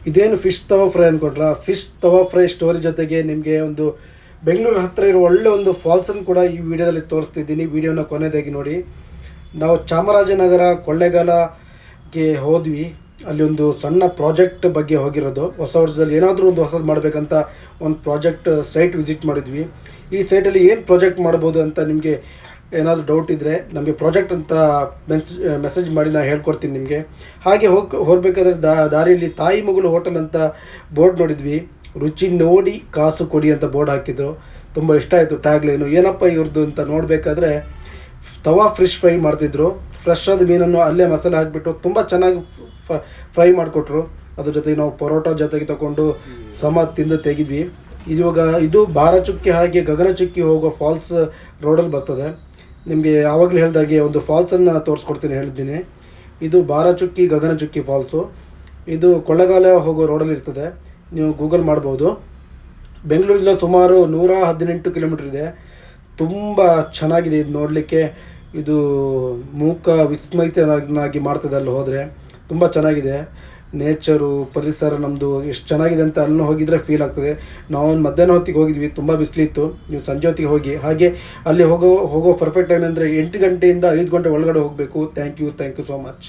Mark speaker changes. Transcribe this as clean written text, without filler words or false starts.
Speaker 1: ಇದೇನು ಫಿಶ್ ತವಾ fry ಅಂದ್ಕೊಟ್ರ, fish ತವಾ fry story ಜೊತೆಗೆ ನಿಮಗೆ ಒಂದು ಬೆಂಗಳೂರು ಹತ್ತಿರ ಇರೋ ಒಳ್ಳೆ ಒಂದು ಫಾಲ್ಸನ್ನು ಕೂಡ ಈ ವಿಡಿಯೋದಲ್ಲಿ ತೋರಿಸ್ತಿದ್ದೀನಿ. ವಿಡಿಯೋನ ಕೊನೆಯದಾಗಿ ನೋಡಿ. ನಾವು ಚಾಮರಾಜನಗರ ಕೊಳ್ಳೇಗಾಲಕ್ಕೆ ಹೋದ್ವಿ. ಅಲ್ಲಿ ಒಂದು ಸಣ್ಣ ಪ್ರಾಜೆಕ್ಟ್ ಬಗ್ಗೆ ಹೋಗಿರೋದು. ಹೊಸ ವರ್ಷದಲ್ಲಿ ಏನಾದರೂ ಒಂದು ಹೊಸದು ಮಾಡಬೇಕಂತ ಒಂದು ಪ್ರಾಜೆಕ್ಟ್ ಸೈಟ್ ವಿಸಿಟ್ ಮಾಡಿದ್ವಿ. ಈ ಸೈಟಲ್ಲಿ ಏನು ಪ್ರಾಜೆಕ್ಟ್ ಮಾಡ್ಬೋದು ಅಂತ ನಿಮಗೆ ಏನಾದರೂ ಡೌಟ್ ಇದ್ದರೆ ನಮಗೆ ಪ್ರಾಜೆಕ್ಟ್ ಅಂತ ಮೆಸೇಜ್ ಮಾಡಿ ನಾನು ಹೇಳ್ಕೊಡ್ತೀನಿ ನಿಮಗೆ. ಹಾಗೆ ಹೋಗಬೇಕಾದ್ರೆ ದಾರಿಯಲ್ಲಿ ತಾಯಿ ಮಗಳು ಹೋಟೆಲ್ ಅಂತ ಬೋರ್ಡ್ ನೋಡಿದ್ವಿ. ರುಚಿ ನೋಡಿ ಕಾಸು ಕೊಡಿ ಅಂತ ಬೋರ್ಡ್ ಹಾಕಿದ್ರು. ತುಂಬ ಇಷ್ಟ ಆಯಿತು ಟ್ಯಾಗ್ಲೈನು. ಏನಪ್ಪ ಇವ್ರದ್ದು ಅಂತ ನೋಡಬೇಕಾದ್ರೆ ತವಾ ಫಿಶ್ ಫ್ರೈ ಮಾಡ್ತಿದ್ರು. ಫ್ರೆಶ್ ಆದ ಮೀನನ್ನು ಅಲ್ಲೇ ಮಸಾಲೆ ಹಾಕಿಬಿಟ್ಟು ತುಂಬ ಚೆನ್ನಾಗಿ ಫ್ರೈ ಮಾಡಿಕೊಟ್ರು. ಅದ್ರ ಜೊತೆಗೆ ನಾವು ಪರೋಟ ಜೊತೆಗೆ ತಗೊಂಡು ತಿಂದು ತೆಗಿದ್ವಿ. ಇವಾಗ ಇದು ಬಾರಚುಕ್ಕಿ ಹಾಗೆ ಗಗನಚುಕ್ಕಿ ಹೋಗೋ ಫಾಲ್ಸ್ ರೋಡಲ್ಲಿ ಬರ್ತದೆ. ನಿಮಗೆ ಯಾವಾಗಲೂ ಹೇಳಿದಾಗೆ ಒಂದು ಫಾಲ್ಸನ್ನು ತೋರಿಸ್ಕೊಡ್ತೀನಿ ಹೇಳಿದ್ದೀನಿ. ಇದು ಬಾರಚುಕ್ಕಿ ಗಗನಚುಕ್ಕಿ ಫಾಲ್ಸು. ಇದು ಕೊಳ್ಳೇಗಾಲ ಹೋಗೋ ರೋಡಲ್ಲಿ ಇರ್ತದೆ. ನೀವು ಗೂಗಲ್ ಮಾಡ್ಬೋದು. ಬೆಂಗಳೂರಿಂದ ಸುಮಾರು 118 ಕಿಲೋಮೀಟ್ರ್ ಇದೆ. ತುಂಬ ಚೆನ್ನಾಗಿದೆ ಇದು ನೋಡಲಿಕ್ಕೆ. ಇದು ಮೂಕ ವಿಸ್ಮಯಿತನಾಗಿ ಮಾಡ್ತದೆ ಅಲ್ಲಿ ಹೋದರೆ. ತುಂಬ ಚೆನ್ನಾಗಿದೆ ನೇಚರು, ಪರಿಸರ ನಮ್ಮದು ಎಷ್ಟು ಚೆನ್ನಾಗಿದೆ ಅಂತ ಅಲ್ಲಿ ಹೋಗಿದರೆ ಫೀಲ್ ಆಗ್ತದೆ. ನಾವು ಮಧ್ಯಾಹ್ನ ಹೊತ್ತಿಗೆ ಹೋಗಿದ್ವಿ, ತುಂಬ ಬಿಸಿಲಿತ್ತು. ನೀವು ಸಂಜೆ ಹೊತ್ತಿಗೆ ಹೋಗಿ. ಹಾಗೆ ಅಲ್ಲಿ ಹೋಗೋ ಪರ್ಫೆಕ್ಟ್ ಟೈಮ್ ಅಂದರೆ 8 ಗಂಟೆಯಿಂದ 5 ಗಂಟೆ ಒಳಗಡೆ ಹೋಗಬೇಕು. Thank you so much.